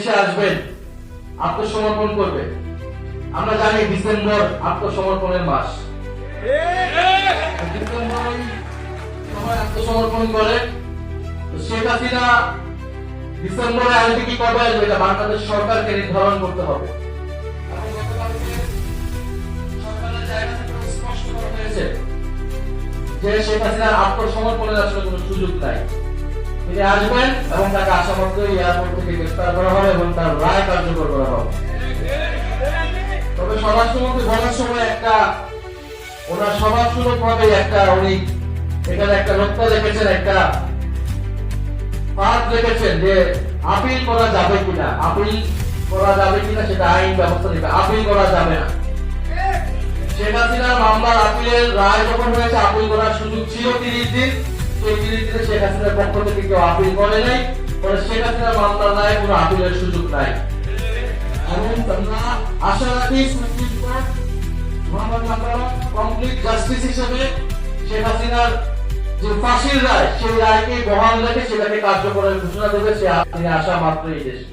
দেশে আসবেন, আত্মসমর্পণ করবে। আমরা জানি ডিসেম্বর আত্মসমর্পণের মাস। ডিসেম্বর সময় আত্মসমর্পণ করে। শেখ হাসিনা ডিসেম্বরে আসবে কি কবে আসবে এটা বাংলাদেশ সরকারকে নির্ধারণ করতে হবে। সরকারের জায়গা থেকে স্পষ্ট করা হয়েছে যে শেখ হাসিনার আত্মসমর্পণের আসলে কোনো সুযোগ নাই। তিনি আসবেন এবং তাকে আসা মাত্রই এয়ারপোর্ট থেকে গ্রেফতার করা হবে এবং তার রায় কার্যকর করা হবে। তবে স্বরাষ্ট্রমন্ত্রী বলার সময় ওনার স্বভাবসুলভ ভাবে উনি এখানে একটা লক্ষ্য রেখেছেন, একটা পাঠ রেখেছেন যে আপিল করা যাবে কিনা, সেটা আইন ব্যবস্থা নেবে, আপিল করা যাবে না। শেখ হাসিনার মামলার আপিলের রায় যখন হয়েছে, আপিল করার সুযোগ ছিল 30 দিন। সেই 30 দিনে শেখ হাসিনার পক্ষ থেকে কেউ আপিল করে নাই। ফলে শেখ হাসিনার মামলার রায় কোনো আপিলের সুযোগ নাই। এবং আমরা আশা রাখি সুপ্রিম কোর্ট কমপ্লিট জাস্টিস হিসেবে শেখ হাসিনার যে ফাঁসির রায়, সেই রায়কে বহাল রেখে সেটাকে কার্যকরের ঘোষণা দেবে। সে আসা মাত্রই দেশে